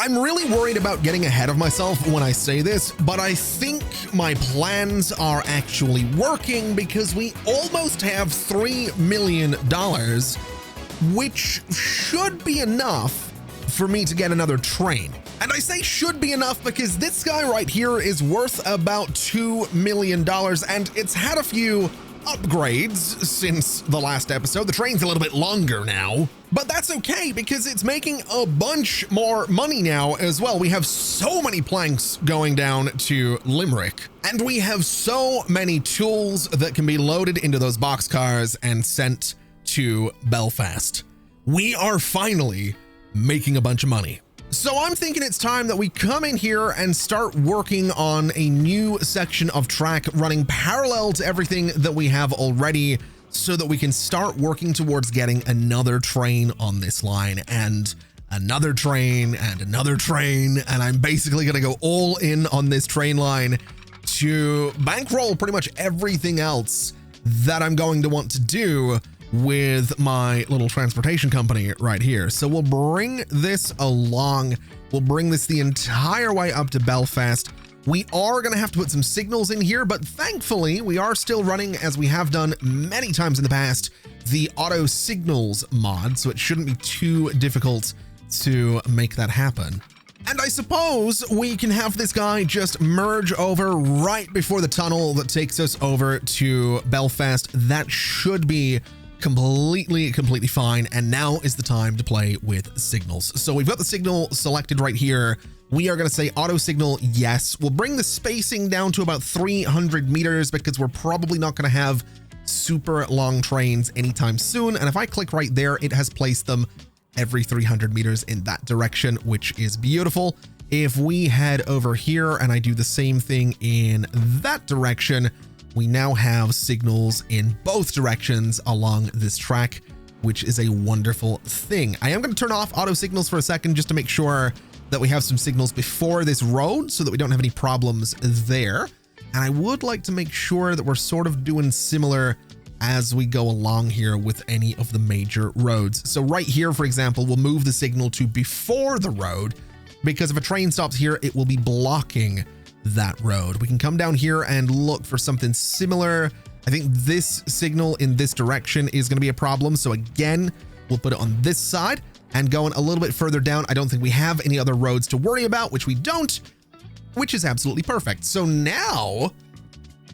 I'm really worried about getting ahead of myself when I say this, but I think my plans are actually working because we almost have $3 million, which should be enough for me to get another train. And I say should be enough because this guy right here is worth about $2 million, and it's had a few upgrades since the last episode. The train's a little bit longer now, but that's okay because it's making a bunch more money now as well. We have so many planks going down to Limerick, and we have so many tools that can be loaded into those boxcars and sent to Belfast. We are finally making a bunch of money. So I'm thinking it's time that we come in here and start working on a new section of track running parallel to everything that we have already so that we can start working towards getting another train on this line and another train and another train. And I'm basically going to go all in on this train line to bankroll pretty much everything else that I'm going to want to do with my little transportation company right here. So we'll bring this along. We'll bring this the entire way up to Belfast. We are going to have to put some signals in here, but thankfully we are still running, as we have done many times in the past, the auto signals mod. So it shouldn't be too difficult to make that happen. And I suppose we can have this guy just merge over right before the tunnel that takes us over to Belfast. That should be completely fine. And now is the time to play with signals. So we've got the signal selected right here. We are going to say auto signal yes. We'll bring the spacing down to about 300 meters because we're probably not going to have super long trains anytime soon. And if I click right there, it has placed them every 300 meters in that direction, which is beautiful. If we head over here and I do the same thing in that direction, we now have signals in both directions along this track, which is a wonderful thing. I am going to turn off auto signals for a second just to make sure that we have some signals before this road so that we don't have any problems there. And I would like to make sure that we're sort of doing similar as we go along here with any of the major roads. So right here, for example, we'll move the signal to before the road because if a train stops here, it will be blocking that road. We can come down here and look for something similar. I think this signal in this direction is going to be a problem. So again, we'll put it on this side and going a little bit further down. I don't think we have any other roads to worry about, which we don't, which is absolutely perfect. So now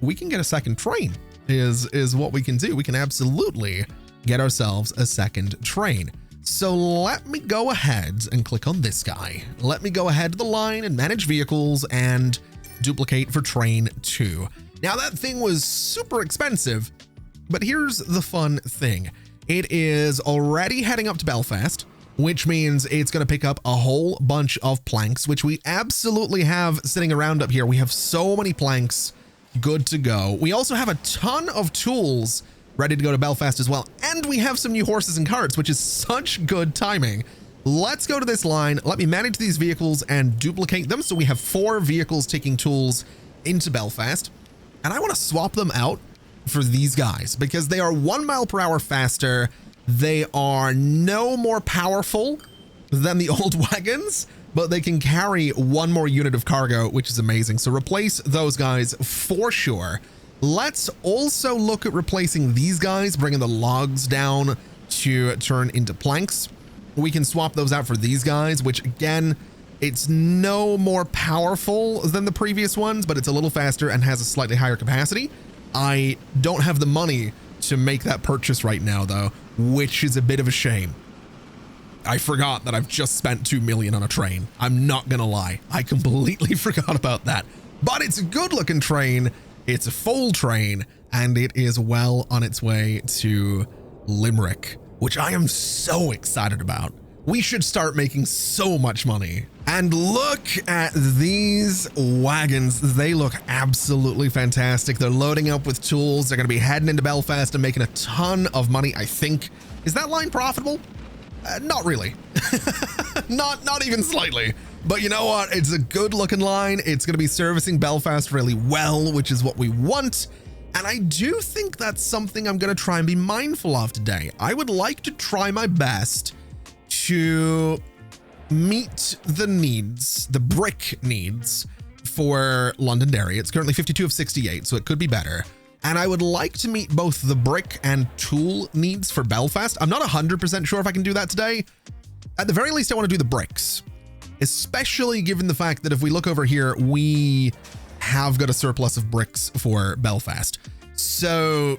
we can get a second train is what we can do. We can absolutely get ourselves a second train. So let me go ahead and click on this guy. Let me go ahead to the line and manage vehicles and duplicate for train 2. Now that thing was super expensive, but here's the fun thing. It is already heading up to Belfast, which means it's going to pick up a whole bunch of planks, which we absolutely have sitting around up here. We have so many planks good to go. We also have a ton of tools ready to go to Belfast as well. And we have some new horses and carts, which is such good timing. Let's go to this line. Let me manage these vehicles and duplicate them. So we have 4 vehicles taking tools into Belfast. And I want to swap them out for these guys because they are 1 mile per hour faster. They are no more powerful than the old wagons, but they can carry 1 more unit of cargo, which is amazing. So replace those guys for sure. Let's also look at replacing these guys, bringing the logs down to turn into planks. We can swap those out for these guys, which again, it's no more powerful than the previous ones, but it's a little faster and has a slightly higher capacity. I don't have the money to make that purchase right now though, which is a bit of a shame. I forgot that I've just spent 2 million on a train. I'm not gonna lie. I completely forgot about that, but it's a good looking train. It's a full train and it is well on its way to Limerick, which I am so excited about. We should start making so much money. And look at these wagons. They look absolutely fantastic. They're loading up with tools. They're going to be heading into Belfast and making a ton of money, I think. Is that line profitable? Not really. not even slightly. But you know what? It's a good looking line. It's going to be servicing Belfast really well, which is what we want. And I do think that's something I'm going to try and be mindful of today. I would like to try my best to meet the needs, the brick needs for Londonderry. It's currently 52 of 68, so it could be better. And I would like to meet both the brick and tool needs for Belfast. I'm not 100% sure if I can do that today. At the very least, I want to do the bricks, especially given the fact that if we look over here, we have got a surplus of bricks for Belfast. So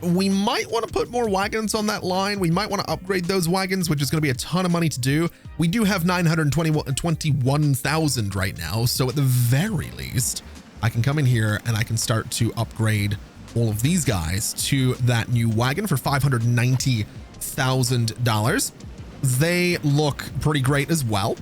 we might want to put more wagons on that line. We might want to upgrade those wagons, which is going to be a ton of money to do. We do have 921,000 right now. So at the very least, I can come in here and I can start to upgrade all of these guys to that new wagon for $590,000. They look pretty great as well.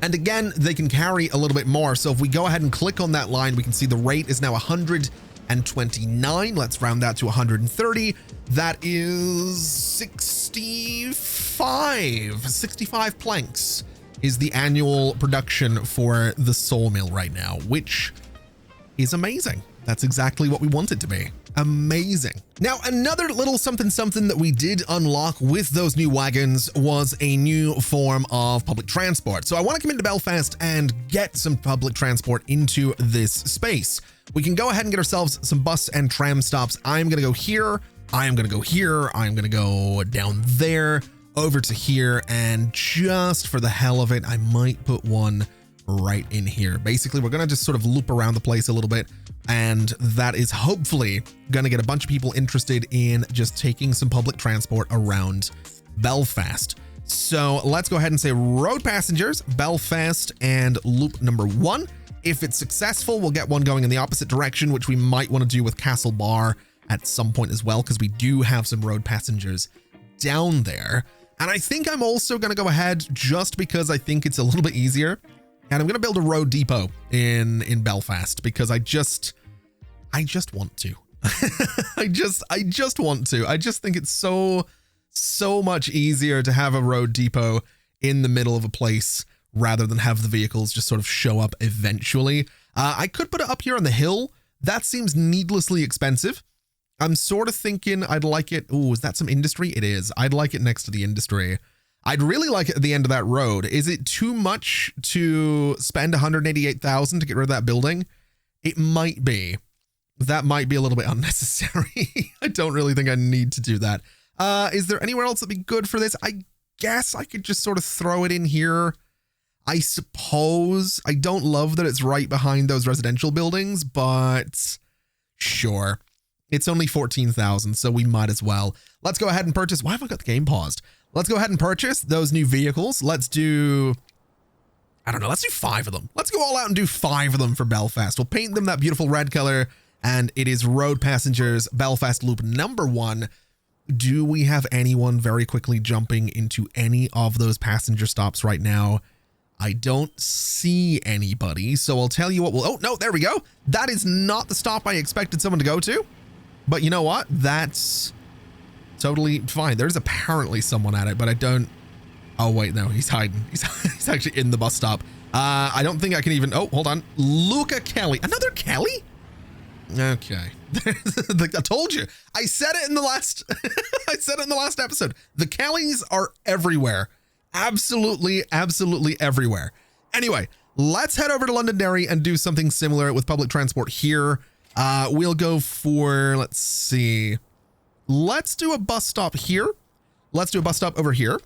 And again, they can carry a little bit more. So if we go ahead and click on that line, we can see the rate is now 129. Let's round that to 130. That is 65 planks is the annual production for the sawmill right now, which is amazing. That's exactly what we want it to be. Amazing. Now, another little something that we did unlock with those new wagons was a new form of public transport. So I want to come into Belfast and get some public transport into this space. We can go ahead and get ourselves some bus and tram stops. I'm going to go here. I'm going to go here. I'm going to go down there over to here. And just for the hell of it, I might put one right in here. Basically, we're going to just sort of loop around the place a little bit. And that is hopefully going to get a bunch of people interested in just taking some public transport around Belfast. So let's go ahead and say road passengers, Belfast, and loop number 1. If it's successful, we'll get one going in the opposite direction, which we might want to do with Castle Bar at some point as well, because we do have some road passengers down there. And I think I'm also going to go ahead just because I think it's a little bit easier. And I'm going to build a road depot in Belfast because I just want to. I just want to. I just think it's so much easier to have a road depot in the middle of a place rather than have the vehicles just sort of show up eventually. I could put it up here on the hill. That seems needlessly expensive. I'm sort of thinking I'd like it. Oh, is that some industry? It is. I'd like it next to the industry. I'd really like it at the end of that road. Is it too much to spend 188,000 to get rid of that building? It might be. That might be a little bit unnecessary. I don't really think I need to do that. Is there anywhere else that'd be good for this? I guess I could just sort of throw it in here. I suppose. I don't love that it's right behind those residential buildings, but sure. It's only 14,000, so we might as well. Let's go ahead and purchase. Why have I got the game paused? Let's go ahead and purchase those new vehicles. Let's do, I don't know, let's do 5 of them. Let's go all out and do 5 of them for Belfast. We'll paint them that beautiful red color, and it is road passengers, Belfast loop number 1. Do we have anyone very quickly jumping into any of those passenger stops right now? I don't see anybody, so I'll tell you what we'll, oh no, there we go. That is not the stop I expected someone to go to, but you know what? That's totally fine. There's apparently someone at it, but I don't. Oh, wait, no, he's hiding. He's actually in the bus stop. I don't think I can even. Oh, hold on. Luca Kelly. Another Kelly? Okay. I told you. I said it in the last. I said it in the last episode. The Kellys are everywhere. Absolutely, absolutely everywhere. Anyway, let's head over to Londonderry and do something similar with public transport here. We'll go for, let's see. Let's do a bus stop here. Let's do a bus stop over here.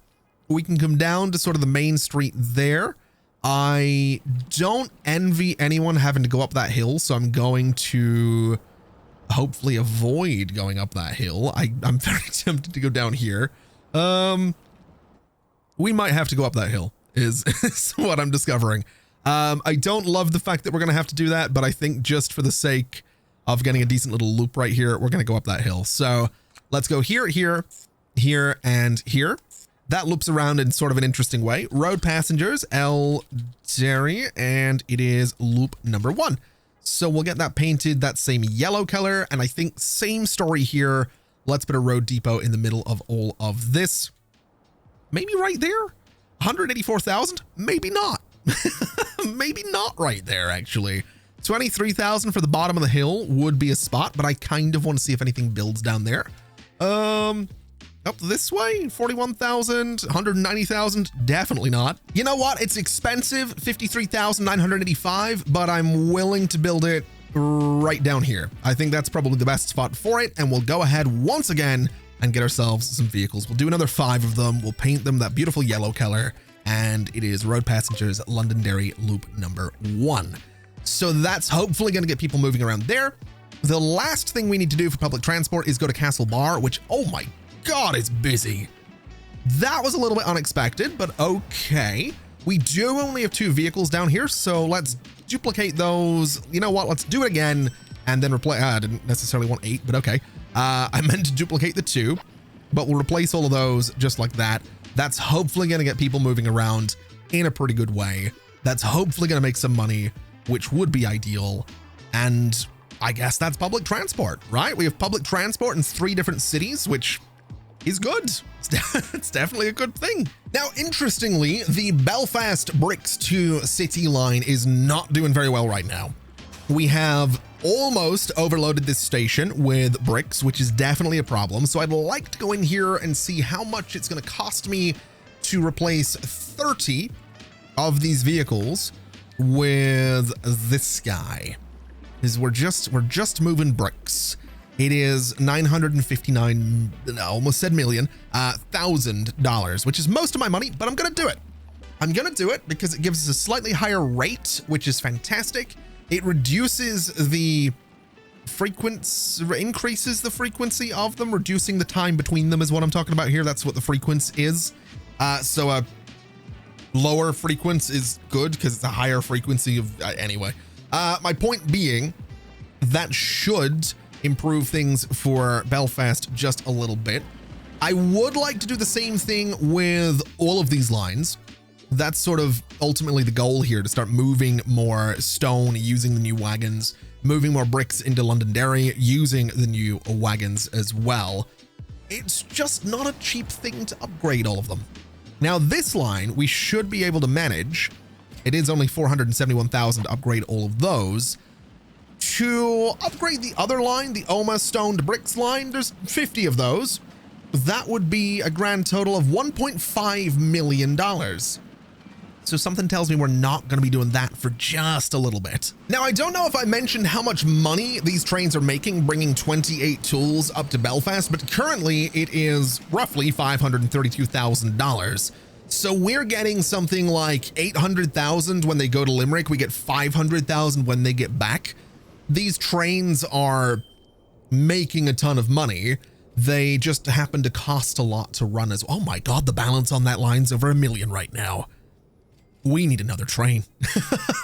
We can come down to sort of the main street there. I don't envy anyone having to go up that hill, so I'm going to hopefully avoid going up that hill. I'm very tempted to go down here. We might have to go up that hill is what I'm discovering. I don't love the fact that we're going to have to do that, but I think just for the sake of getting a decent little loop right here, we're going to go up that hill. So let's go here, here, here, and here. That loops around in sort of an interesting way. Road passengers, L Derry, and it is loop number 1. So we'll get that painted that same yellow color. And I think same story here. Let's put a road depot in the middle of all of this. Maybe right there. 184,000. Maybe not. Maybe not right there, actually. 23,000 for the bottom of the hill would be a spot, but I kind of want to see if anything builds down there. Up this way, 41,000, 190,000, definitely not. You know what? It's expensive, 53,985, but I'm willing to build it right down here. I think that's probably the best spot for it, and we'll go ahead once again and get ourselves some vehicles. We'll do another 5 of them. We'll paint them that beautiful yellow color, and it is Road Passengers Londonderry Loop number 1. So that's hopefully going to get people moving around there. The last thing we need to do for public transport is go to Castle Bar, which, oh my God, it's busy. That was a little bit unexpected, but okay. We do only have 2 vehicles down here, so let's duplicate those. You know what? Let's do it again and then replace. I didn't necessarily want 8, but okay. I meant to duplicate the 2, but we'll replace all of those just like that. That's hopefully going to get people moving around in a pretty good way. That's hopefully going to make some money, which would be ideal. And I guess that's public transport, right? We have public transport in 3 different cities, which is good. It's definitely a good thing. Now, interestingly, the Belfast Bricks to City line is not doing very well right now. We have almost overloaded this station with bricks, which is definitely a problem. So I'd like to go in here and see how much it's going to cost me to replace 30 of these vehicles with this guy. Because we're just moving bricks. It is $959, almost said million, $1,000, which is most of my money, but I'm going to do it. I'm going to do it because it gives us a slightly higher rate, which is fantastic. It reduces the frequency, increases the frequency of them, reducing the time between them is what I'm talking about here. That's what the frequency is. So a lower frequency is good because it's a higher frequency of anyway. My point being that should improve things for Belfast just a little bit. I would like to do the same thing with all of these lines. That's sort of ultimately the goal here, to start moving more stone using the new wagons, moving more bricks into Londonderry using the new wagons as well. It's just not a cheap thing to upgrade all of them. Now this line we should be able to manage. It is only 471,000 to upgrade all of those. To upgrade the other line, the Oma Stoned Bricks line, there's 50 of those. That would be a grand total of $1.5 million. So something tells me we're not going to be doing that for just a little bit. Now, I don't know if I mentioned how much money these trains are making, bringing 28 tools up to Belfast, but currently it is roughly $532,000. So we're getting something like 800,000 when they go to Limerick. We get 500,000 when they get back. These trains are making a ton of money. They just happen to cost a lot to run as well. Oh my God, the balance on that line's over $1 million right now. We need another train.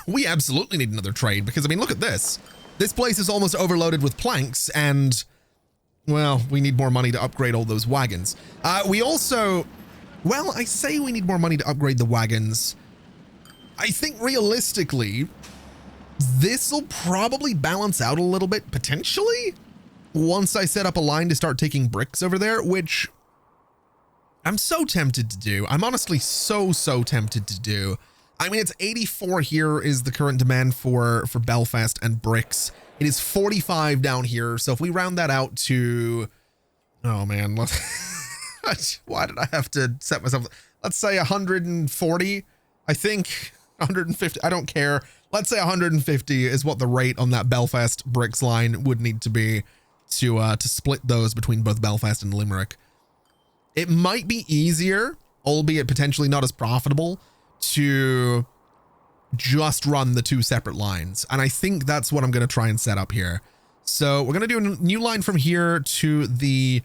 We absolutely need another train because, I mean, look at this. This place is almost overloaded with planks and, well, we need more money to upgrade all those wagons. We also, well, I say we need more money to upgrade the wagons. I think realistically, this will probably balance out a little bit, potentially, once I set up a line to start taking bricks over there, which I'm so tempted to do. I'm honestly so tempted to do. I mean, it's 84 here is the current demand for Belfast and bricks. It is 45 down here. So if we round that out to, oh man, why did I have to set myself? Let's say 140, I think 150. I don't care. Let's say 150 is what the rate on that Belfast bricks line would need to be to split those between both Belfast and Limerick. It might be easier, albeit potentially not as profitable, to just run the 2 separate lines. And I think that's what I'm going to try and set up here. So we're going to do a new line from here to the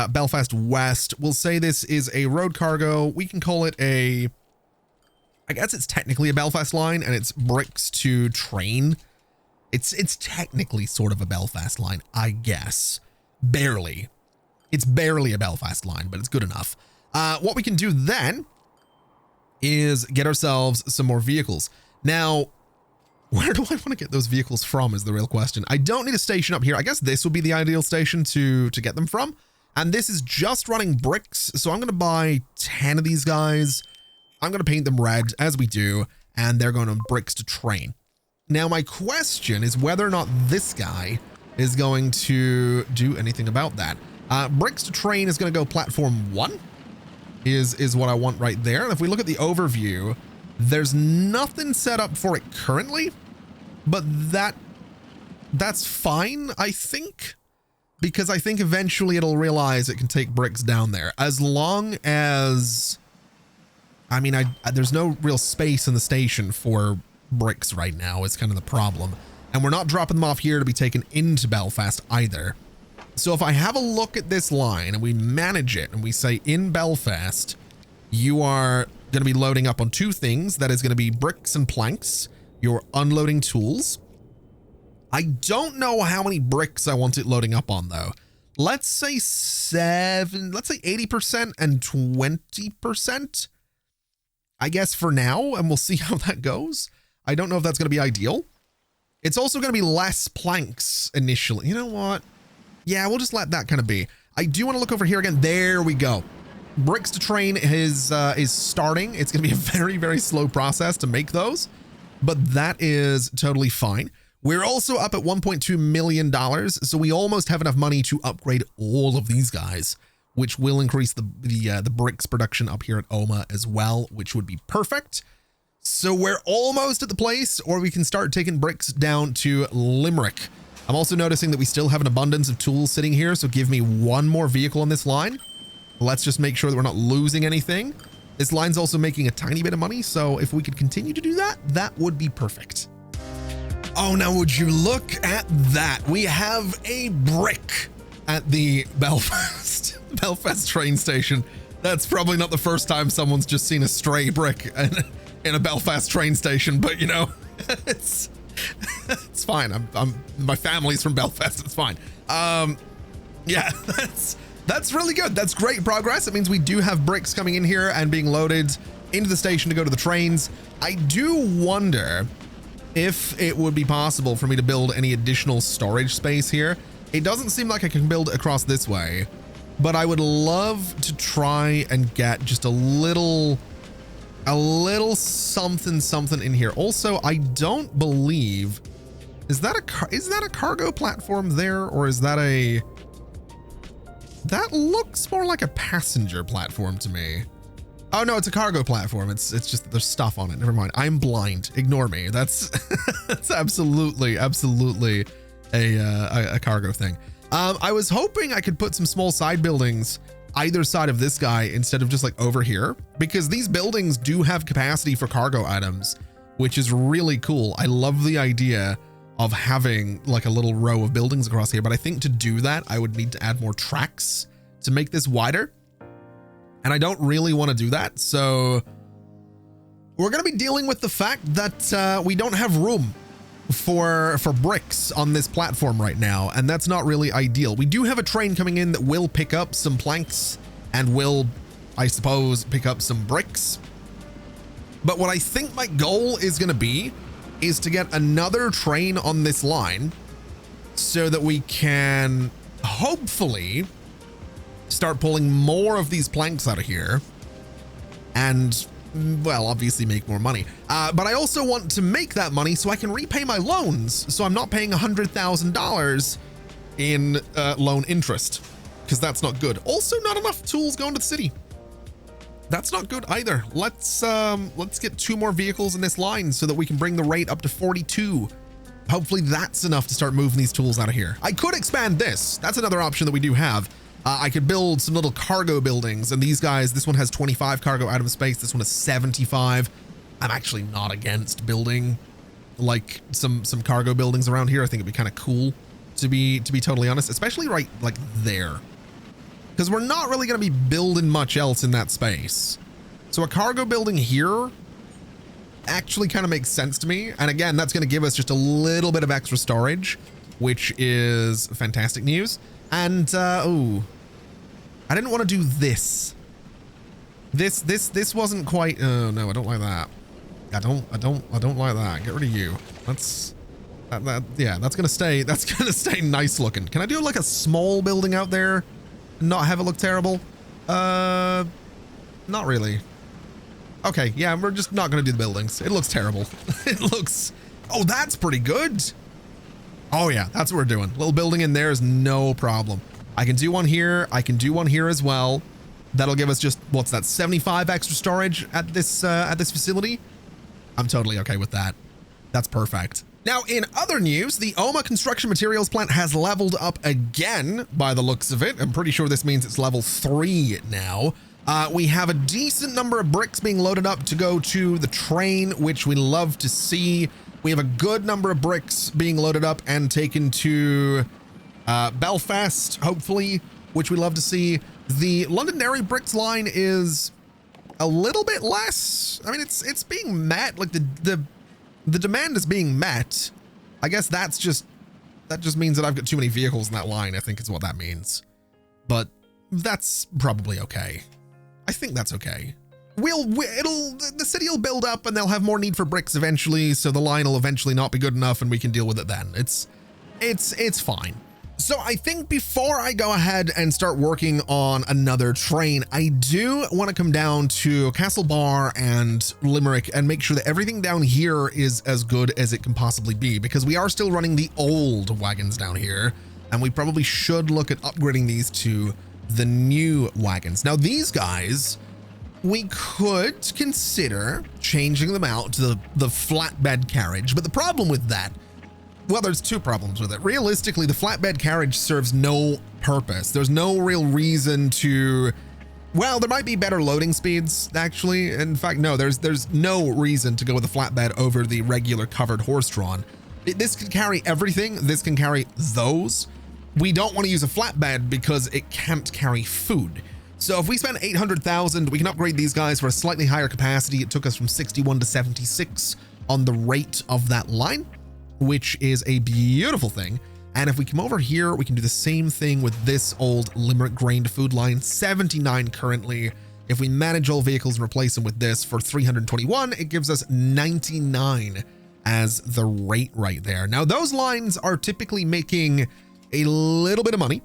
Belfast West. We'll say this is a road cargo. We can call it a, I guess it's technically a Belfast line, and it's bricks to train. It's technically sort of a Belfast line, I guess. Barely. It's barely a Belfast line, but it's good enough. What we can do then is get ourselves some more vehicles. Now, where do I want to get those vehicles from is the real question. I don't need a station up here. I guess this would be the ideal station to get them from. And this is just running bricks. So I'm going to buy 10 of these guys. I'm going to paint them red as we do, and they're going to bricks to train. Now, my question is whether or not this guy is going to do anything about that. Bricks to train is going to go platform 1 is what I want right there. And if we look at the overview, there's nothing set up for it currently, but that's fine, I think, because I think eventually it'll realize it can take bricks down there, as long as, I mean, there's no real space in the station for bricks right now is kind of the problem. And we're not dropping them off here to be taken into Belfast either. So if I have a look at this line and we manage it and we say in Belfast, you are going to be loading up on 2 things. That is going to be bricks and planks. You're unloading tools. I don't know how many bricks I want it loading up on though. Let's say 80% and 20%. I guess for now, and we'll see how that goes. I don't know if that's going to be ideal. It's also going to be less planks initially. You know what? Yeah, we'll just let that kind of be. I do want to look over here again. There we go. Bricks to train is starting. It's going to be a very, very slow process to make those, but that is totally fine. We're also up at $1.2 million, so we almost have enough money to upgrade all of these guys, which will increase the bricks production up here at Oma as well, which would be perfect. So we're almost at the place where we can start taking bricks down to Limerick. I'm also noticing that we still have an abundance of tools sitting here, so give me 1 more vehicle on this line. Let's just make sure that we're not losing anything. This line's also making a tiny bit of money, so if we could continue to do that, that would be perfect. Oh, now would you look at that? We have a brick at the Belfast train station. That's probably not the first time someone's just seen a stray brick in a Belfast train station, but you know, it's fine. My family's from Belfast. It's fine. Yeah, that's really good. That's great progress. It means we do have bricks coming in here and being loaded into the station to go to the trains. I do wonder if it would be possible for me to build any additional storage space here. It doesn't seem like I can build across this way, but I would love to try and get just a little something in here. Also, I don't believe, is that a cargo platform there, or is that that looks more like a passenger platform to me. Oh no, it's a cargo platform. It's just that there's stuff on it. Never mind. I'm blind. Ignore me. That's that's absolutely a cargo thing. I was hoping I could put some small side buildings either side of this guy instead of just like over here, because these buildings do have capacity for cargo items, which is really cool. I love the idea of having like a little row of buildings across here, but I think to do that, I would need to add more tracks to make this wider. And I don't really want to do that. So we're going to be dealing with the fact that we don't have room for bricks on this platform right now. And that's not really ideal. We do have a train coming in that will pick up some planks and will, I suppose, pick up some bricks. But what I think my goal is going to be is to get another train on this line so that we can hopefully start pulling more of these planks out of here and, well, obviously make more money. But I also want to make that money so I can repay my loans, so I'm not paying $100,000 in loan interest, because that's not good. Also, not enough tools going to the city. That's not good either. Let's get 2 more vehicles in this line so that we can bring the rate up to 42. Hopefully that's enough to start moving these tools out of here. I could expand this. That's another option that we do have. I could build some little cargo buildings, and these guys, this one has 25 cargo item space. This one has 75. I'm actually not against building like some cargo buildings around here. I think it'd be kind of cool to be totally honest, especially right like there, because we're not really going to be building much else in that space. So a cargo building here actually kind of makes sense to me. And again, that's going to give us just a little bit of extra storage, which is fantastic news. And oh, I didn't want to do this. This wasn't quite. Oh no, I don't like that. I don't like that. Get rid of you. Yeah, that's gonna stay nice looking. Can I do like a small building out there and not have it look terrible? Not really. Okay, yeah, we're just not gonna do the buildings. It looks terrible. It looks. Oh, that's pretty good. Oh yeah, that's what we're doing. Little building in there is no problem. I can do one here. I can do one here as well. That'll give us just, what's that, 75 extra storage at this facility. I'm totally okay with that. That's perfect. Now, in other news, the Oma construction materials plant has leveled up again by the looks of it. I'm pretty sure this means it's level 3 now. We have a decent number of bricks being loaded up to go to the train, which we love to see. We have a good number of bricks being loaded up and taken to Belfast, hopefully, which we love to see. The Londonderry bricks line is a little bit less. I mean, it's being met, like the demand is being met. I guess that just means that I've got too many vehicles in that line, I think is what that means. But that's probably okay. I think that's okay. The city will build up and they'll have more need for bricks eventually, so the line will eventually not be good enough and we can deal with it then. It's fine. So I think before I go ahead and start working on another train, I do want to come down to Castlebar and Limerick and make sure that everything down here is as good as it can possibly be, because we are still running the old wagons down here, and we probably should look at upgrading these to the new wagons. Now, these guys, we could consider changing them out to the flatbed carriage, but the problem with that, well, there's two problems with it. Realistically, the flatbed carriage serves no purpose. There's no real reason to, well, there might be better loading speeds, actually. In fact, no, there's no reason to go with a flatbed over the regular covered horse-drawn. This can carry everything. This can carry those. We don't want to use a flatbed because it can't carry food. So if we spend 800,000, we can upgrade these guys for a slightly higher capacity. It took us from 61 to 76 on the rate of that line, which is a beautiful thing. And if we come over here, we can do the same thing with this old Limerick grain to food line, 79 currently. If we manage all vehicles and replace them with this for 321, it gives us 99 as the rate right there. Now, those lines are typically making a little bit of money,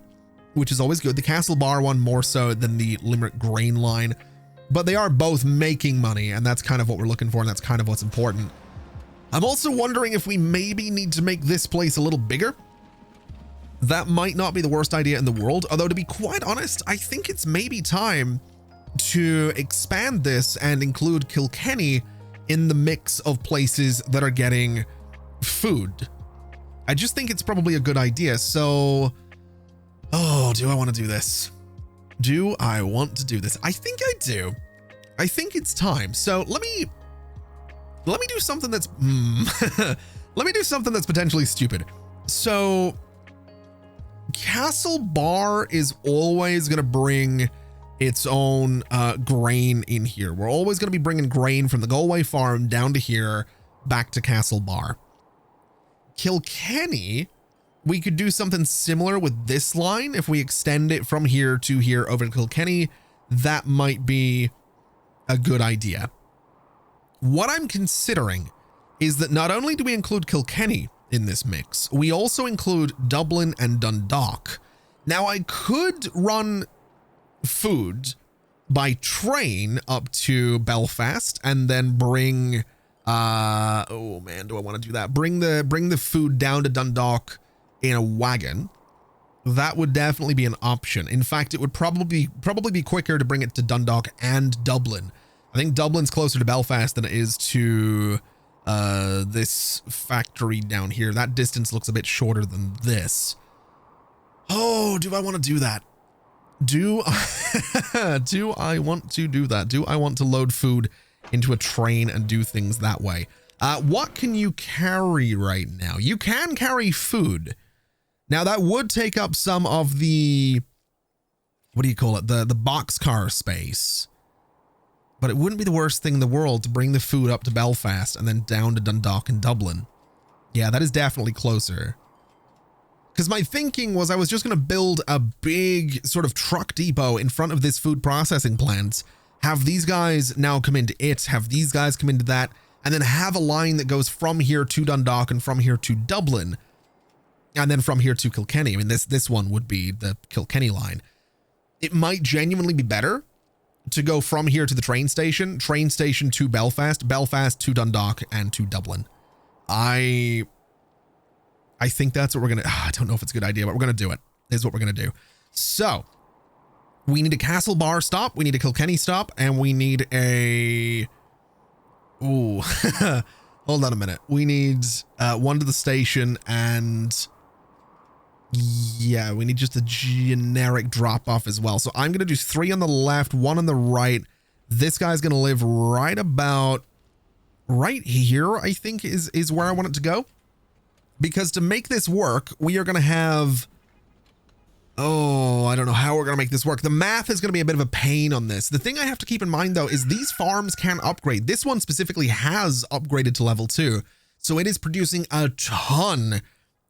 which is always good. The Castlebar one more so than the Limerick grain line, but they are both making money, and that's kind of what we're looking for, and that's kind of what's important. I'm also wondering if we maybe need to make this place a little bigger. That might not be the worst idea in the world, although to be quite honest, I think it's maybe time to expand this and include Kilkenny in the mix of places that are getting food. I just think it's probably a good idea. So, oh, do I want to do this? Do I want to do this? I think I do. I think it's time. So let me do something that's, let me do something that's potentially stupid. So Castlebar is always going to bring its own grain in here. We're always going to be bringing grain from the Galway farm down to here, back to Castlebar. Kilkenny, we could do something similar with this line. If we extend it from here to here over to Kilkenny, that might be a good idea. What I'm considering is that not only do we include Kilkenny in this mix, we also include Dublin and Dundalk. Now, I could run food by train up to Belfast and then bring, oh man, do I want to do that? Bring the food down to Dundalk in a wagon. That would definitely be an option. In fact, it would probably be quicker to bring it to Dundalk and Dublin. I think Dublin's closer to Belfast than it is to this factory down here. That distance looks a bit shorter than this. Oh, do I want to do that? Do I want to do that? Do I want to load food into a train and do things that way? What can you carry right now? You can carry food. Now that would take up some of the, what do you call it? The boxcar space. But it wouldn't be the worst thing in the world to bring the food up to Belfast and then down to Dundalk and Dublin. Yeah, that is definitely closer. Because my thinking was I was just going to build a big sort of truck depot in front of this food processing plant, have these guys now come into it, have these guys come into that, and then have a line that goes from here to Dundalk and from here to Dublin, and then from here to Kilkenny. I mean, this one would be the Kilkenny line. It might genuinely be better to go from here to the train station to Belfast, Belfast to Dundalk, and to Dublin. I think that's what we're going to, I don't know if it's a good idea, but we're going to do it, is what we're going to do. So we need a Castle Bar stop, we need a Kilkenny stop, and we need a... Ooh, hold on a minute. We need one to the station and... Yeah, we need just a generic drop-off as well. So I'm going to do 3 on the left, 1 on the right. This guy's going to live right about right here, I think is where I want it to go. Because to make this work, we are going to have... Oh, I don't know how we're going to make this work. The math is going to be a bit of a pain on this. The thing I have to keep in mind, though, is these farms can upgrade. This one specifically has upgraded to level 2. So it is producing a ton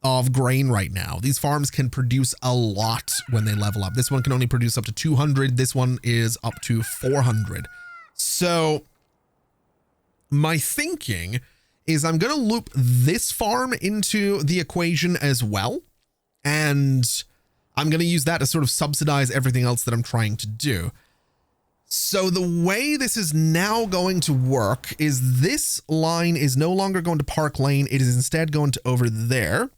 of grain right now. These farms can produce a lot when they level up. This one can only produce up to 200. This one is up to 400. So my thinking is I'm going to loop this farm into the equation as well. And I'm going to use that to sort of subsidize everything else that I'm trying to do. So the way this is now going to work is this line is no longer going to Park Lane. It is instead going to over there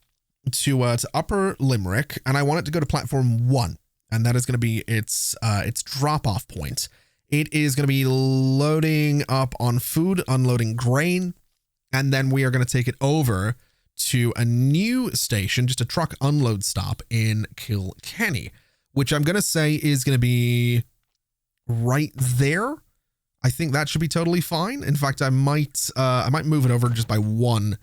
to Upper Limerick, and I want it to go to platform 1, and that is going to be its drop-off point. It is going to be loading up on food, unloading grain, and then we are going to take it over to a new station, just a truck unload stop in Kilkenny, which I'm going to say is going to be right there. I think that should be totally fine. In fact, I might move it over just by 1.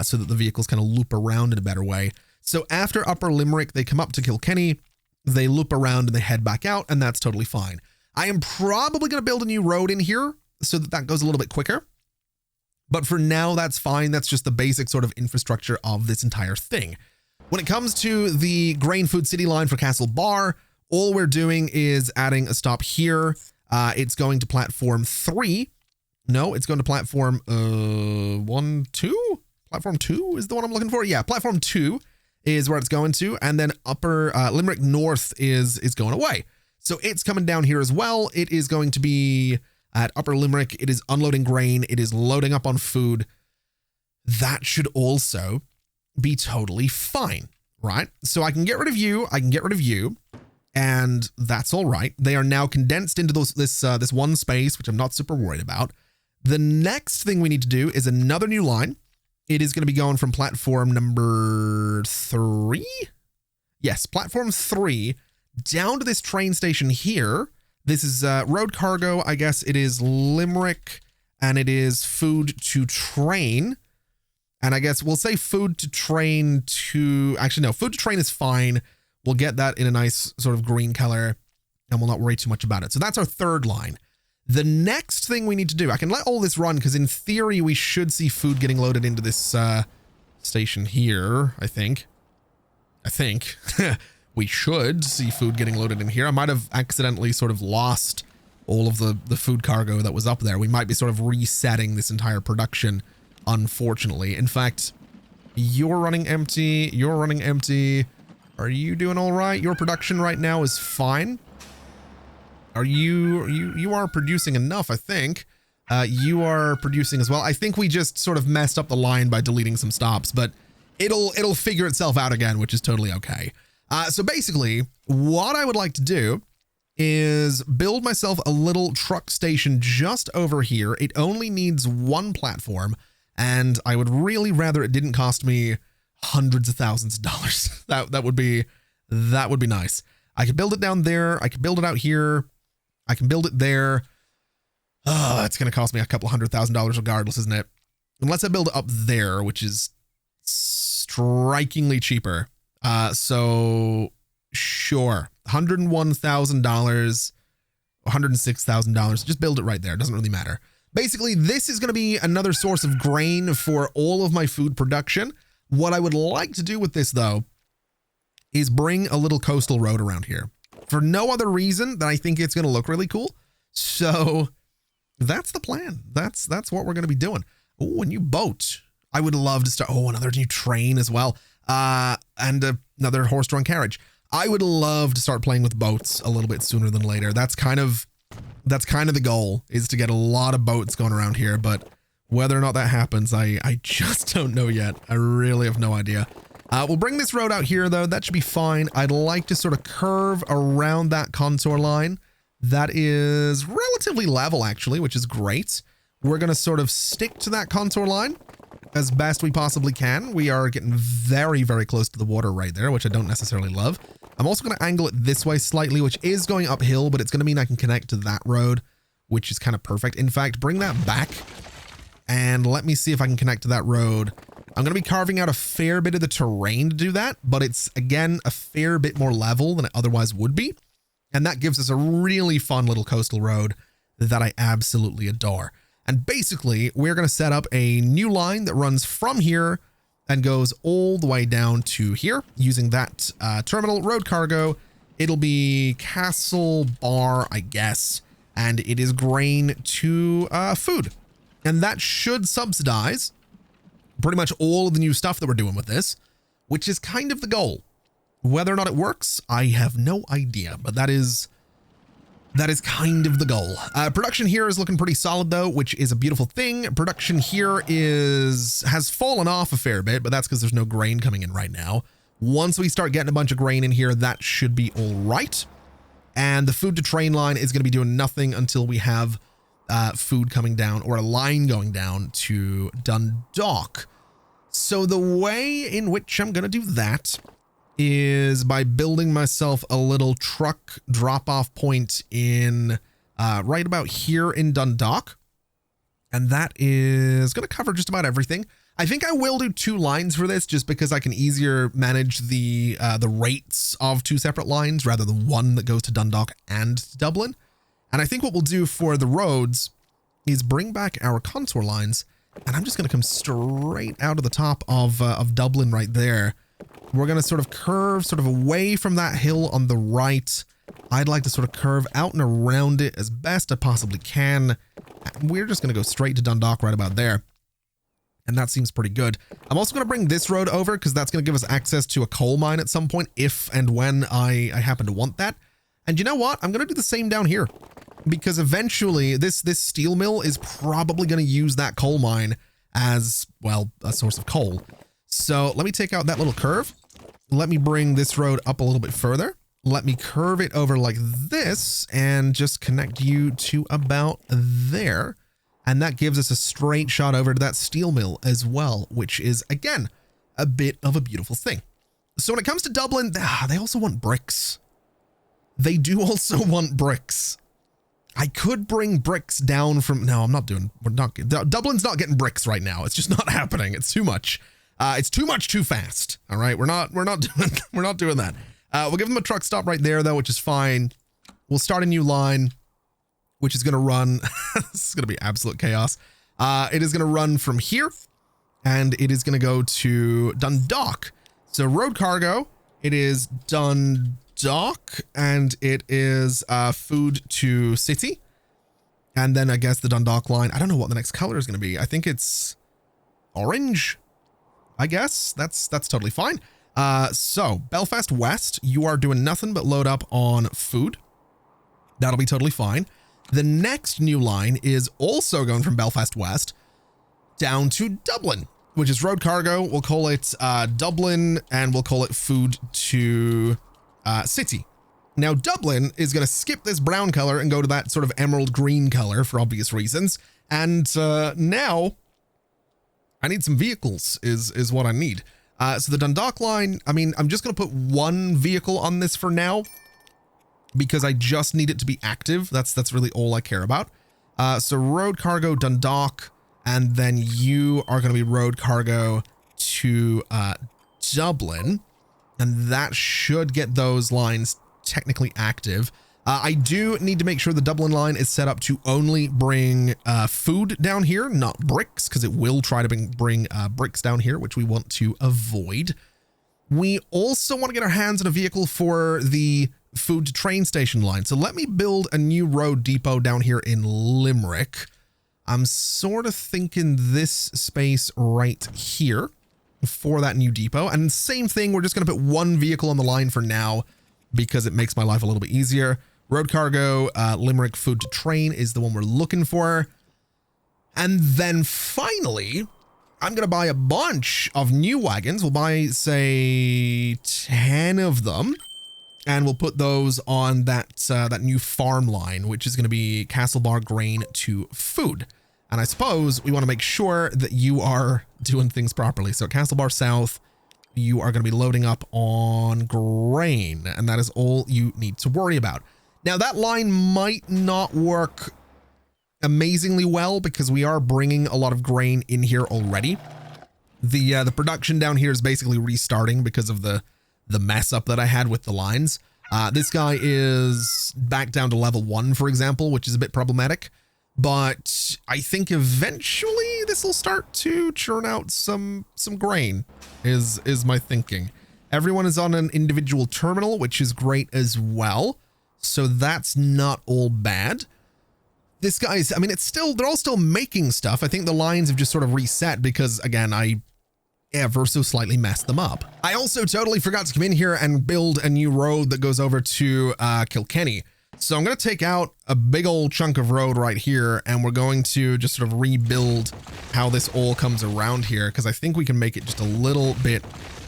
So that the vehicles kind of loop around in a better way. So after Upper Limerick, they come up to Kilkenny, they loop around and they head back out, and that's totally fine. I am probably going to build a new road in here so that that goes a little bit quicker. But for now, that's fine. That's just the basic sort of infrastructure of this entire thing. When it comes to the Grain Food City line for Castle Bar, all we're doing is adding a stop here. It's going to platform 3. No, it's going to platform 1, 2? Platform 2 is the one I'm looking for. Yeah, platform 2 is where it's going to. And then Upper Limerick North is going away. So it's coming down here as well. It is going to be at Upper Limerick. It is unloading grain. It is loading up on food. That should also be totally fine, right? So I can get rid of you. I can get rid of you. And that's all right. They are now condensed into this one space, which I'm not super worried about. The next thing we need to do is another new line. It is going to be going from platform number 3. Yes, platform 3 down to this train station here. This is road cargo. I guess it is Limerick and it is food to train. And I guess we'll say food to train to... Actually, no, food to train is fine. We'll get that in a nice sort of green color and we'll not worry too much about it. So that's our third line. The next thing we need to do, I can let all this run because in theory we should see food getting loaded into this station here, I think. We should see food getting loaded in here. I might have accidentally sort of lost all of the food cargo that was up there. We might be sort of resetting this entire production, unfortunately. In fact, you're running empty. You're running empty. Are you doing all right? Your production right now is fine. Are you are producing enough, I think. You are producing as well. I think we just sort of messed up the line by deleting some stops, but it'll figure itself out again, which is totally okay. So basically, what I would like to do is build myself a little truck station just over here. It only needs 1 platform, and I would really rather it didn't cost me hundreds of thousands of dollars. That would be nice. I could build it down there. I could build it out here. I can build it there. Oh, it's going to cost me a couple $100,000 regardless, isn't it? Unless I build it up there, which is strikingly cheaper. So sure. $101,000, $106,000. Just build it right there. It doesn't really matter. Basically, this is going to be another source of grain for all of my food production. What I would like to do with this, though, is bring a little coastal road around here. For no other reason than I think it's going to look really cool. So that's the plan. That's what we're going to be doing. Oh, a new boat. I would love to start. Oh, another new train as well. And another horse-drawn carriage. I would love to start playing with boats a little bit sooner than later. That's kind of the goal, is to get a lot of boats going around here. But whether or not that happens, I just don't know yet. I really have no idea. We'll bring this road out here, though. That should be fine. I'd like to sort of curve around that contour line. That is relatively level, actually, which is great. We're going to sort of stick to that contour line as best we possibly can. We are getting very, very close to the water right there, which I don't necessarily love. I'm also going to angle it this way slightly, which is going uphill, but it's going to mean I can connect to that road, which is kind of perfect. In fact, bring that back and let me see if I can connect to that road. I'm going to be carving out a fair bit of the terrain to do that, but it's, again, a fair bit more level than it otherwise would be. And that gives us a really fun little coastal road that I absolutely adore. And basically, we're going to set up a new line that runs from here and goes all the way down to here using that terminal road cargo. It'll be Castle Bar, I guess, and it is grain to food. And that should subsidize pretty much all of the new stuff that we're doing with this, which is kind of the goal. Whether or not it works, I have no idea, but that is kind of the goal. Production here is looking pretty solid, though, which is a beautiful thing. Production here has fallen off a fair bit, but that's because there's no grain coming in right now. Once we start getting a bunch of grain in here, that should be all right. And the food to train line is going to be doing nothing until we have food coming down, or a line going down to Dundalk. So the way in which I'm going to do that is by building myself a little truck drop-off point in right about here in Dundalk. And that is going to cover just about everything. I think I will do 2 lines for this just because I can easier manage the rates of 2 separate lines rather than one that goes to Dundalk and to Dublin. And I think what we'll do for the roads is bring back our contour lines, and I'm just going to come straight out of the top of Dublin right there. We're going to sort of curve sort of away from that hill on the right. I'd like to sort of curve out and around it as best I possibly can. We're just going to go straight to Dundalk right about there. And that seems pretty good. I'm also going to bring this road over because that's going to give us access to a coal mine at some point if and when I happen to want that. And you know what? I'm going to do the same down here because eventually this steel mill is probably going to use that coal mine as, well, a source of coal. So let me take out that little curve. Let me bring this road up a little bit further. Let me curve it over like this and just connect you to about there. And that gives us a straight shot over to that steel mill as well, which is, again, a bit of a beautiful thing. So when it comes to Dublin, they also want bricks. They do also want bricks. I could bring bricks down from, no, I'm not doing, Dublin's not getting bricks right now. It's just not happening. It's too much. It's too much too fast. All right. We're not doing that. We'll give them a truck stop right there though, which is fine. We'll start a new line, which is going to run. This is going to be absolute chaos. It is going to run from here and it is going to go to Dundalk. So road cargo, it is Dundalk and it is food to city. And then I guess the Dundalk line, I don't know what the next color is going to be. I think it's orange. I guess that's totally fine. So Belfast West, you are doing nothing but load up on food. That'll be totally fine. The next new line is also going from Belfast West down to Dublin, which is road cargo. We'll call it Dublin and we'll call it food to city. Now Dublin is going to skip this brown color and go to that sort of emerald green color for obvious reasons. And now I need some vehicles is what I need. So the Dundalk line, I mean, I'm just going to put 1 vehicle on this for now because I just need it to be active. That's really all I care about. So road cargo Dundalk, and then you are going to be road cargo to Dublin, and that should get those lines technically active. I do need to make sure the Dublin line is set up to only bring food down here, not bricks, because it will try to bring bricks down here, which we want to avoid. We also want to get our hands on a vehicle for the food to train station line. So let me build a new road depot down here in Limerick. I'm sort of thinking this space right here for that new depot. And same thing, we're just going to put 1 vehicle on the line for now because it makes my life a little bit easier. Road cargo, Limerick food to train is the one we're looking for. And then finally, I'm going to buy a bunch of new wagons. We'll buy, say, 10 of them. And we'll put those on that new farm line, which is going to be Castlebar grain to food. And I suppose we want to make sure that you are doing things properly. So Castlebar South, you are going to be loading up on grain, and that is all you need to worry about. Now that line might not work amazingly well because we are bringing a lot of grain in here already. The production down here is basically restarting because of the mess up that I had with the lines. This guy is back down to level 1, for example, which is a bit problematic, but I think eventually this will start to churn out some grain is my thinking. Everyone is on an individual terminal, which is great as well. So that's not all bad. This guy's, I mean, they're all still making stuff. I think the lines have just sort of reset because, again, I ever so slightly messed them up. I also totally forgot to come in here and build a new road that goes over to Kilkenny. So I'm going to take out a big old chunk of road right here, and we're going to just sort of rebuild how this all comes around here, because I think we can make it just a little bit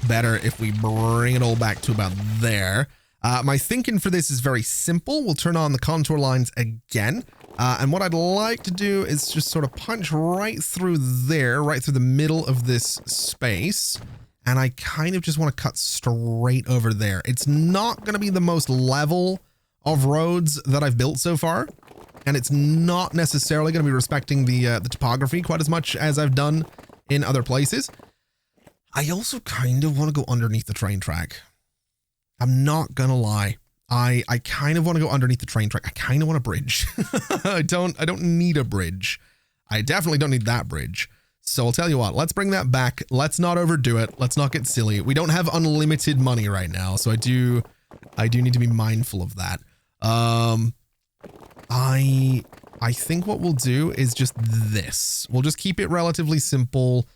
better if we bring it all back to about there. My thinking for this is very simple. We'll turn on the contour lines again. And what I'd like to do is just sort of punch right through there, right through the middle of this space. And I kind of just want to cut straight over there. It's not going to be the most level of roads that I've built so far. And it's not necessarily going to be respecting the topography quite as much as I've done in other places. I also kind of want to go underneath the train track. I'm not going to lie. I kind of want to go underneath the train track. I kind of want a bridge. I don't need a bridge. I definitely don't need that bridge. So I'll tell you what, let's bring that back. Let's not overdo it. Let's not get silly. We don't have unlimited money right now. So I do need to be mindful of that. I think what we'll do is just this. We'll just keep it relatively simple.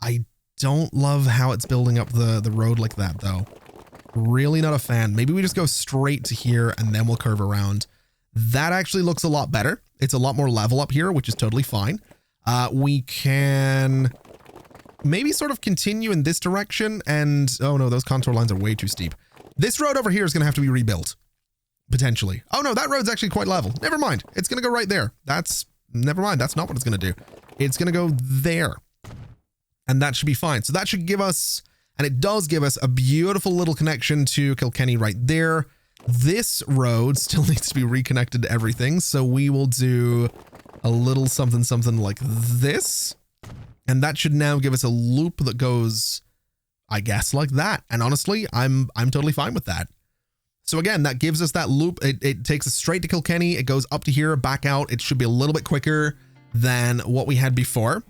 I don't love how it's building up the road like that though. Really not a fan. Maybe we just go straight to here and then we'll curve around. That actually looks a lot better. It's a lot more level up here, which is totally fine. We can maybe sort of continue in this direction and, oh no, those contour lines are way too steep. This road over here is going to have to be rebuilt. Potentially. Oh no, that road's actually quite level. Never mind. It's going to go right there. Never mind. That's not what it's going to do. It's going to go there. And that should be fine. So that should give us, and it does give us, a beautiful little connection to Kilkenny right there. This road still needs to be reconnected to everything. So we will do a little something like this. And that should now give us a loop that goes, I guess, like that. And honestly, I'm totally fine with that. So again, that gives us that loop. It takes us straight to Kilkenny. It goes up to here, back out. It should be a little bit quicker than what we had before.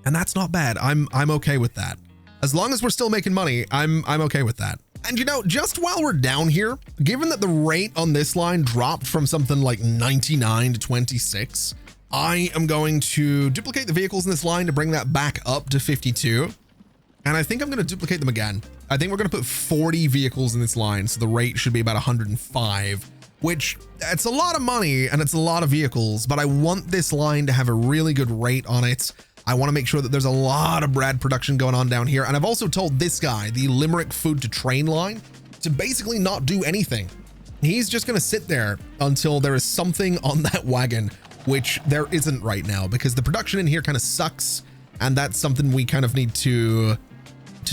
And that's not bad. I'm okay with that. As long as we're still making money, I'm okay with that. And you know, just while we're down here, given that the rate on this line dropped from something like 99 to 26, I am going to duplicate the vehicles in this line to bring that back up to 52. And I think I'm going to duplicate them again. I think we're going to put 40 vehicles in this line. So the rate should be about 105, which it's a lot of money and it's a lot of vehicles, but I want this line to have a really good rate on it. I want to make sure that there's a lot of bread production going on down here. And I've also told this guy, the Limerick food to train line, to basically not do anything. He's just going to sit there until there is something on that wagon, which there isn't right now because the production in here kind of sucks. And that's something we kind of need to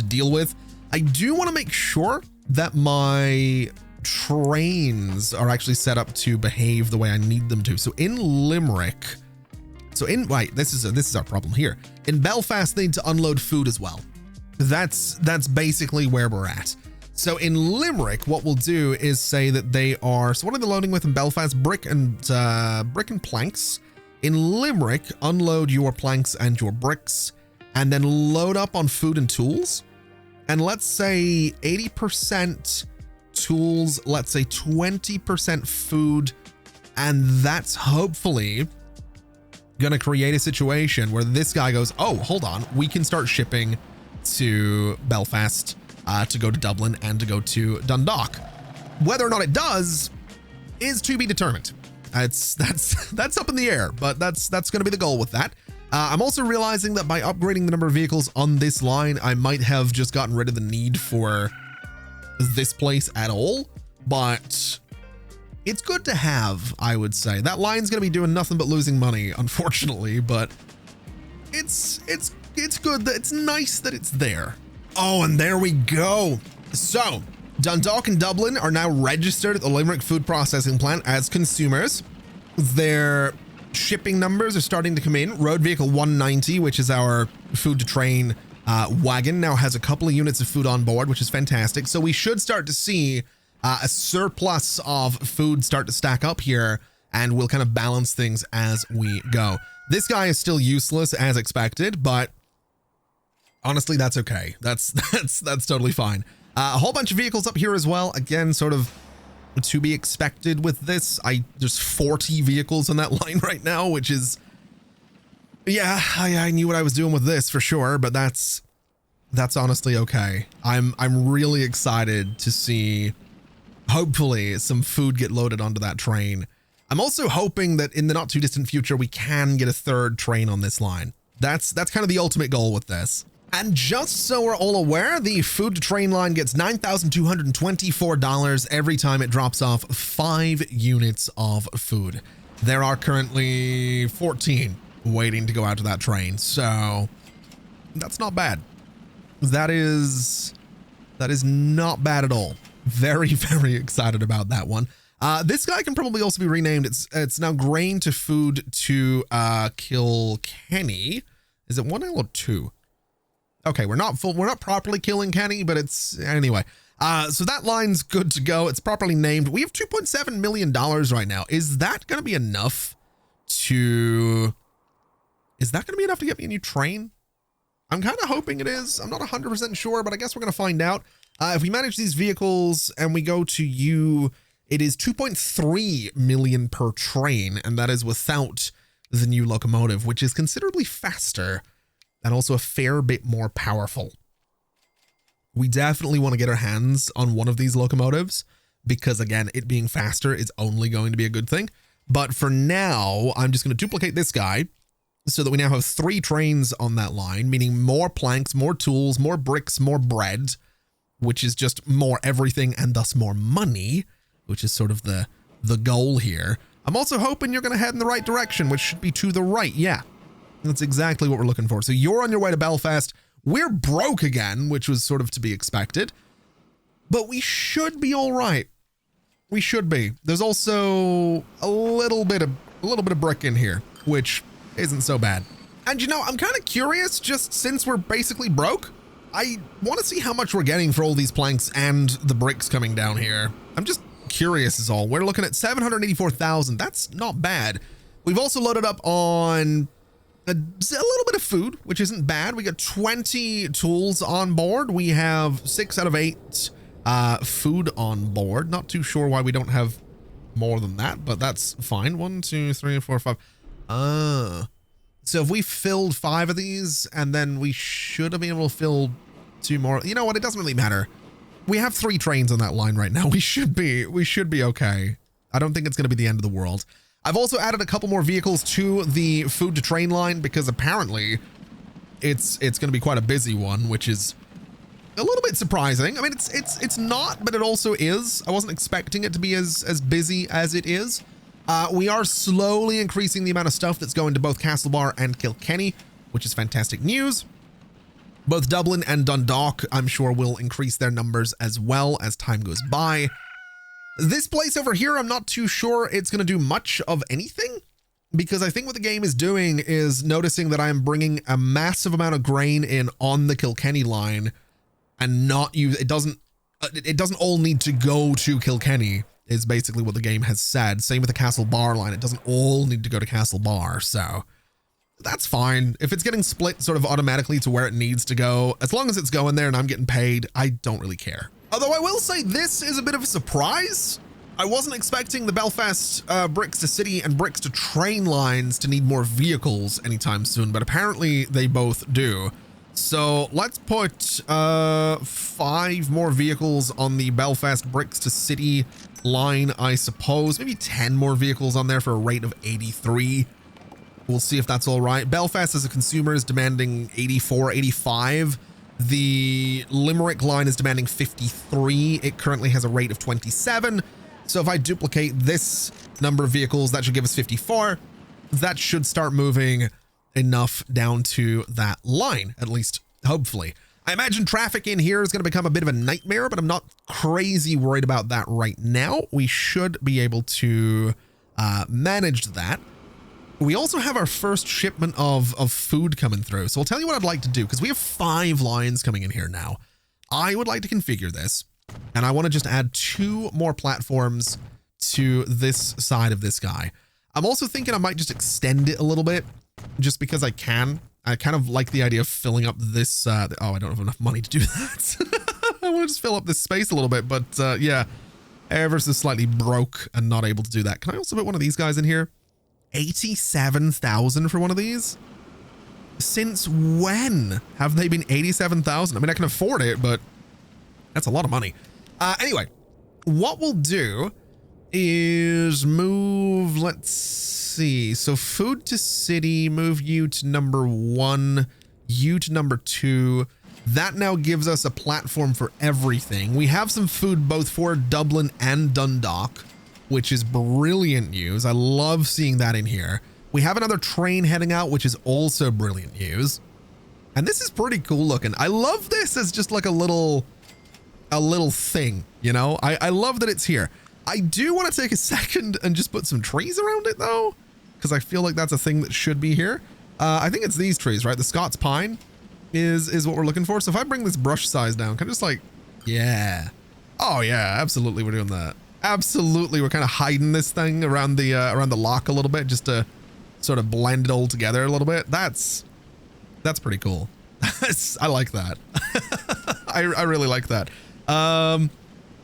deal with. I do want to make sure that my trains are actually set up to behave the way I need them to. So in Limerick, this is our problem here. In Belfast, they need to unload food as well. That's basically where we're at. So in Limerick, what we'll do is say that they are, so what are they loading with in Belfast? Brick and planks. In Limerick, unload your planks and your bricks, and then load up on food and tools. And let's say 80% tools, let's say 20% food. And that's hopefully gonna create a situation where this guy goes, oh, hold on, we can start shipping to Belfast, to go to Dublin and to go to Dundalk. Whether or not it does is to be determined. That's up in the air, but that's going to be the goal with that. I'm also realizing that by upgrading the number of vehicles on this line, I might have just gotten rid of the need for this place at all, but it's good to have, I would say. That line's going to be doing nothing but losing money, unfortunately, but it's good that it's nice that it's there. Oh, and there we go. So Dundalk and Dublin are now registered at the Limerick Food Processing Plant as consumers. Their shipping numbers are starting to come in. Road vehicle 190, which is our food to train wagon, now has a couple of units of food on board, which is fantastic. So we should start to see a surplus of food start to stack up here, and we'll kind of balance things as we go. This guy is still useless as expected, but honestly, that's okay. That's totally fine. A whole bunch of vehicles up here as well. Again, sort of to be expected with this. There's 40 vehicles on that line right now, which is, yeah, I knew what I was doing with this for sure, but that's honestly okay. I'm really excited to see, hopefully, some food get loaded onto that train. I'm also hoping that in the not too distant future, we can get a third train on this line. That's kind of the ultimate goal with this. And just so we're all aware, the food to train line gets $9,224 every time it drops off 5 units of food. There are currently 14 waiting to go out to that train, so that's not bad. That is not bad at all. Very, very excited about that one. This guy can probably also be renamed. It's now grain to food to Kilkenny. Is it 1L or 2? Okay, we're not properly killing Kenny, but it's anyway. So that line's good to go. It's properly named. We have $2.7 million right now. Is that going to be enough to get me a new train? I'm kind of hoping it is. I'm not 100% sure, but I guess we're going to find out. If we manage these vehicles and we go to you, it is 2.3 million per train, and that is without the new locomotive, which is considerably faster and also a fair bit more powerful. We definitely want to get our hands on one of these locomotives because, again, it being faster is only going to be a good thing. But for now, I'm just going to duplicate this guy so that we now have 3 trains on that line, meaning more planks, more tools, more bricks, more bread, which is just more everything and thus more money, which is sort of the goal here. I'm also hoping you're going to head in the right direction, which should be to the right. Yeah, that's exactly what we're looking for. So you're on your way to Belfast. We're broke again, which was sort of to be expected, but we should be all right. We should be. There's also a little bit of brick in here, which isn't so bad. And you know, I'm kind of curious, just since we're basically broke, I want to see how much we're getting for all these planks and the bricks coming down here. I'm just curious is all. We're looking at 784,000. That's not bad. We've also loaded up on a little bit of food, which isn't bad. We got 20 tools on board. We have 6 out of 8 food on board. Not too sure why we don't have more than that, but that's fine. 1, 2, 3, 4, 5. So if we filled 5 of these, and then we should have been able to fill 2 more. You know what? It doesn't really matter. We have 3 trains on that line right now. We should be okay. I don't think it's going to be the end of the world. I've also added a couple more vehicles to the food to train line because apparently it's going to be quite a busy one, which is a little bit surprising. I mean, it's not, but it also is. I wasn't expecting it to be as busy as it is. We are slowly increasing the amount of stuff that's going to both Castlebar and Kilkenny, which is fantastic news. Both Dublin and Dundalk, I'm sure, will increase their numbers as well as time goes by. This place over here, I'm not too sure it's going to do much of anything, because I think what the game is doing is noticing that I am bringing a massive amount of grain in on the Kilkenny line and not use it doesn't all need to go to Kilkenny, is basically what the game has said. Same with the Castlebar line. It doesn't all need to go to Castlebar, so that's fine. If it's getting split sort of automatically to where it needs to go, as long as it's going there and I'm getting paid, I don't really care. Although I will say this is a bit of a surprise. I wasn't expecting the Belfast bricks to city and bricks to train lines to need more vehicles anytime soon, but apparently they both do. So let's put 5 more vehicles on the Belfast bricks to city line, I suppose. Maybe 10 more vehicles on there for a rate of 83. We'll see if that's all right. Belfast as a consumer is demanding 84, 85. The Limerick line is demanding 53. It currently has a rate of 27. So if I duplicate this number of vehicles, that should give us 54. That should start moving enough down to that line, at least hopefully. I imagine traffic in here is going to become a bit of a nightmare, but I'm not crazy worried about that right now. We should be able to manage that. We also have our first shipment of food coming through. So I'll tell you what I'd like to do, because we have 5 lines coming in here now. I would like to configure this, and I want to just add 2 more platforms to this side of this guy. I'm also thinking I might just extend it a little bit, just because I can. I kind of like the idea of filling up this. Oh, I don't have enough money to do that. I want to just fill up this space a little bit, but yeah, ever so slightly broke and not able to do that. Can I also put one of these guys in here? 87,000 for one of these? Since when have they been 87,000? I mean, I can afford it, but that's a lot of money. Anyway, what we'll do is move, let's see. So food to city, move you to number 1, you to number 2. That now gives us a platform for everything. We have some food both for Dublin and Dundalk, which is brilliant news. I love seeing that in here. We have another train heading out, which is also brilliant news. And this is pretty cool looking. I love this as just like a little thing, you know? I love that it's here. I do want to take a second and just put some trees around it though, because I feel like that's a thing that should be here. I think it's these trees, right? The Scots pine is what we're looking for. So if I bring this brush size down, can I just like, yeah. Oh yeah, absolutely. We're doing that. Absolutely. We're kind of hiding this thing around the lock a little bit, just to sort of blend it all together a little bit. That's pretty cool. I like that. I really like that.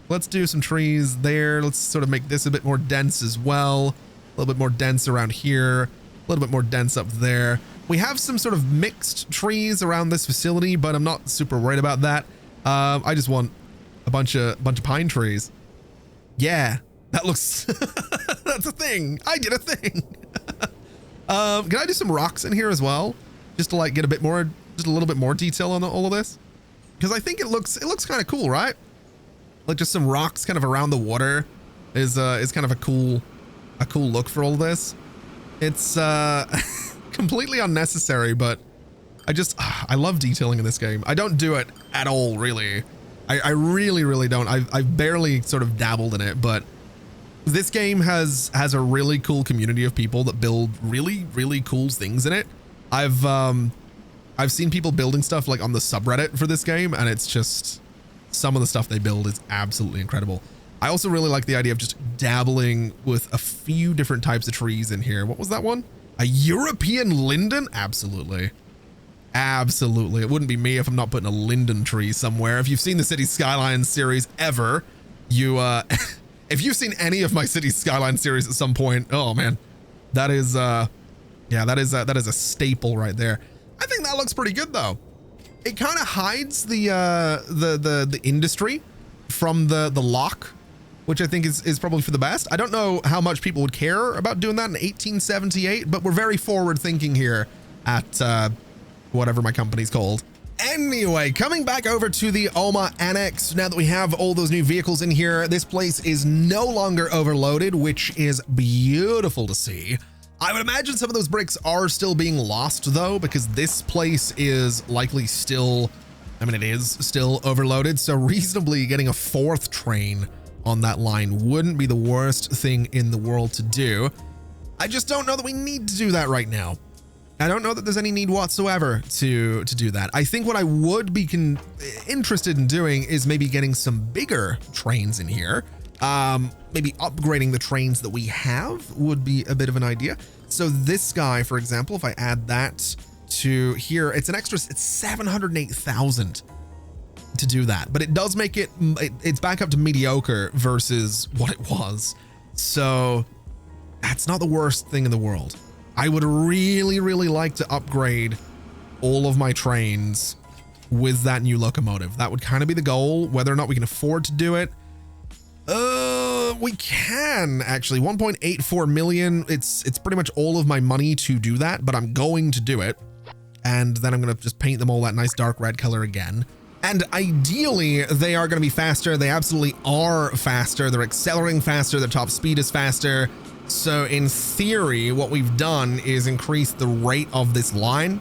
Let's do some trees there. Let's sort of make this a bit more dense as well. A little bit more dense around here. A little bit more dense up there. We have some sort of mixed trees around this facility, but I'm not super worried about that. I just want a bunch of pine trees. Yeah, that looks, that's a thing. I did a thing. Can I do some rocks in here as well? Just to like get a bit more, just a little bit more detail on all of this. Because I think it looks kind of cool, right? Like just some rocks kind of around the water is kind of a cool look for all this. It's completely unnecessary, but I love detailing in this game. I don't do it at all, really. I really don't. I've barely sort of dabbled in it, but this game has a really cool community of people that build really cool things in it. I've seen people building stuff like on the subreddit for this game, and it's just, some of the stuff they build is absolutely incredible. I also really like the idea of just dabbling with a few different types of trees in here. What was that one? A European linden? Absolutely. Absolutely. It wouldn't be me if I'm not putting a linden tree somewhere. If you've seen the City Skylines series ever, you, if you've seen any of my City Skylines series at some point, oh man, that is, yeah, that is a staple right there. I think that looks pretty good though. It kind of hides the industry from the lock, which I think is probably for the best. I don't know how much people would care about doing that in 1878, but we're very forward thinking here at, whatever my company's called. Anyway, coming back over to the OMA Annex, now that we have all those new vehicles in here, this place is no longer overloaded, which is beautiful to see. I would imagine some of those bricks are still being lost though, because this place is likely still, I mean, it is still overloaded. So reasonably getting a 4th train on that line wouldn't be the worst thing in the world to do. I just don't know that we need to do that right now. I don't know that there's any need whatsoever to do that. I think what I would be interested in doing is maybe getting some bigger trains in here. Maybe upgrading the trains that we have would be a bit of an idea. So this guy, for example, if I add that to here, it's an extra, it's 708,000 to do that, but it does make it's back up to mediocre versus what it was. So that's not the worst thing in the world. I would really like to upgrade all of my trains with that new locomotive. That would kind of be the goal. Whether or not we can afford to do it, We can actually 1.84 million. It's pretty much all of my money to do that, but I'm going to do it. And then I'm going to just paint them all that nice dark red color again. And ideally they are going to be faster. They absolutely are faster. They're accelerating faster. Their top speed is faster. So in theory, what we've done is increase the rate of this line,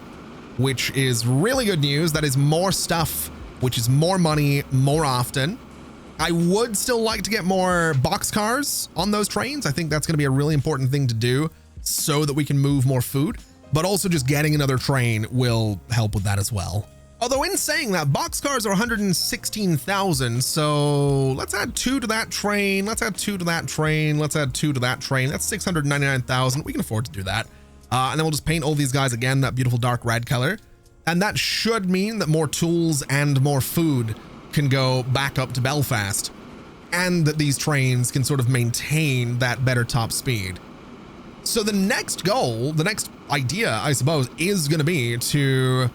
which is really good news. That is more stuff, which is more money more often. I would still like to get more boxcars on those trains. I think that's going to be a really important thing to do so that we can move more food, but also just getting another train will help with that as well. Although in saying that, boxcars are 116,000. So let's add 2 to that train. Let's add 2 to that train. Let's add 2 to that train. That's 699,000. We can afford to do that. And then we'll just paint all these guys again, that beautiful dark red color. And that should mean that more tools and more food can go back up to Belfast, and that these trains can sort of maintain that better top speed. So the next goal, the next idea, I suppose, is going to be to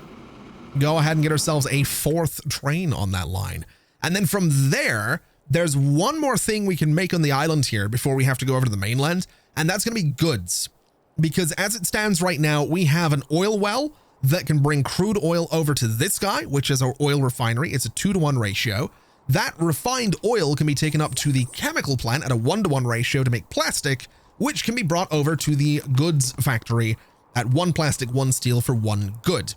go ahead and get ourselves a 4th train on that line. And then from there, there's one more thing we can make on the island here before we have to go over to the mainland, and that's going to be goods. Because as it stands right now, we have an oil well that can bring crude oil over to this guy, which is our oil refinery. It's a 2-to-1 ratio. That refined oil can be taken up to the chemical plant at a 1-to-1 ratio to make plastic, which can be brought over to the goods factory at 1 plastic, 1 steel for 1 good.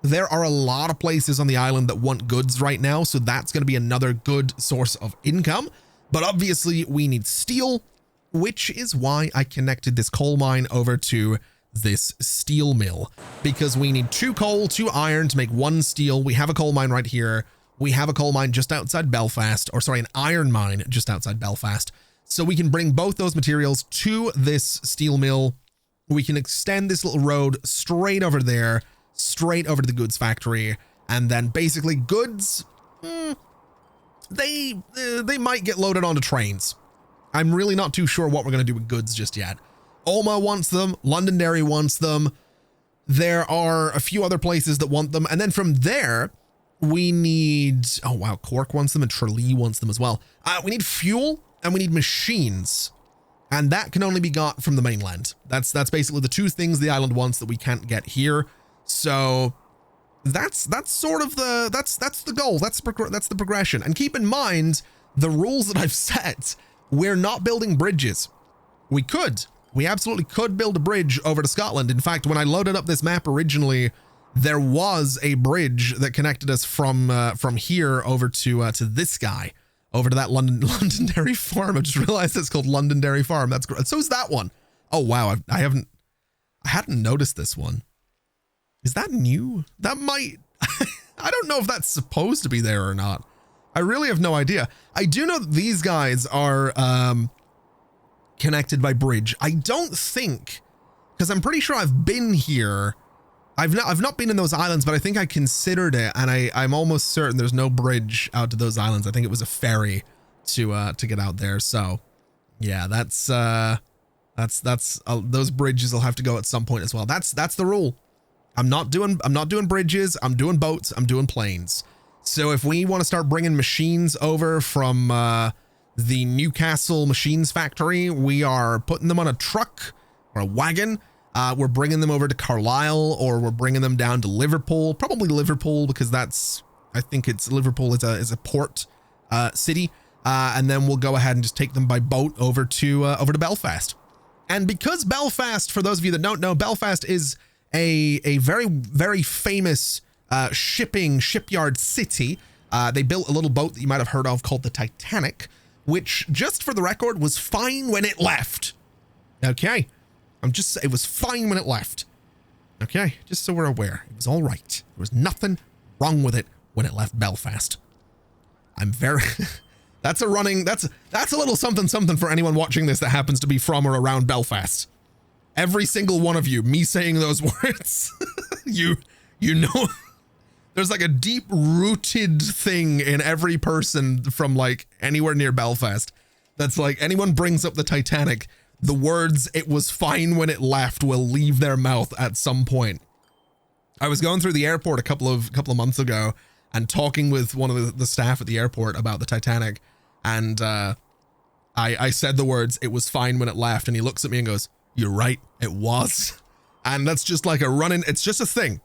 There are a lot of places on the island that want goods right now, so that's going to be another good source of income. But obviously we need steel, which is why I connected this coal mine over to this steel mill, because we need 2 coal, 2 iron to make 1 steel. We have a coal mine right here. We have a coal mine just outside Belfast, or sorry, an iron mine just outside Belfast. So we can bring both those materials to this steel mill. We can extend this little road straight over there, straight over to the goods factory. And then basically goods, they might get loaded onto trains. I'm really not too sure what we're going to do with goods just yet. Ulma wants them. Londonderry wants them. There are a few other places that want them. And then from there, we need, oh wow, Cork wants them and Tralee wants them as well. We need fuel and we need machines. And that can only be got from the mainland. That's basically the 2 things the island wants that we can't get here. So that's sort of the, that's the goal. That's the progression. And keep in mind the rules that I've set. We're not building bridges. We absolutely could build a bridge over to Scotland. In fact, when I loaded up this map originally, there was a bridge that connected us from here over to this guy, over to that Londonderry farm. I just realized it's called Londonderry Farm. That's great. So is that one. Oh wow, I hadn't noticed this one. Is that new? That might. I don't know if that's supposed to be there or not. I really have no idea. I do know that these guys are connected by bridge. I don't think, because I'm pretty sure I've been here. I've not been in those islands, but I think I considered it, and I'm almost certain there's no bridge out to those islands. I think it was a ferry to get out there. So yeah, that's those bridges will have to go at some point as well. That's the rule. I'm not doing bridges. I'm doing boats. I'm doing planes. So if we want to start bringing machines over from the Newcastle Machines Factory, we are putting them on a truck or a wagon. We're bringing them over to Carlisle, or we're bringing them down to Liverpool, probably Liverpool, because I think it's Liverpool is a port city. And then we'll go ahead and just take them by boat over to Belfast. And because Belfast, for those of you that don't know, Belfast is a very, very famous shipyard city. They built a little boat that you might have heard of called the Titanic, which, just for the record, was fine when it left. Okay. It was fine when it left. Okay. Just so we're aware. It was all right. There was nothing wrong with it when it left Belfast. I'm very, that's a little something for anyone watching this that happens to be from or around Belfast. Every single one of you, me saying those words, you know, there's like a deep rooted thing in every person from like anywhere near Belfast. That's like, anyone brings up the Titanic, the words "it was fine when it left" will leave their mouth at some point. I was going through the airport a couple of months ago and talking with one of the staff at the airport about the Titanic, and I I said the words, "It was fine when it left," and he looks at me and goes, "You're right, it was." And that's just like a running, it's just a thing.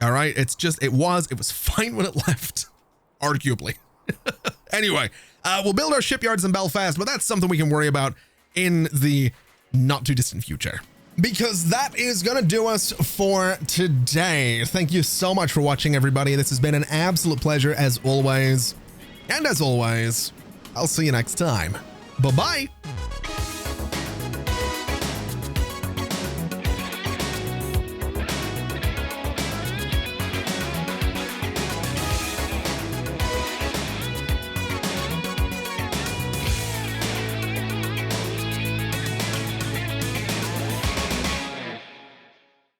All right, it was fine when it left, arguably. Anyway, we'll build our shipyards in Belfast, but that's something we can worry about in the not too distant future. Because that is going to do us for today. Thank you so much for watching, everybody. This has been an absolute pleasure as always. And as always, I'll see you next time. Bye-bye.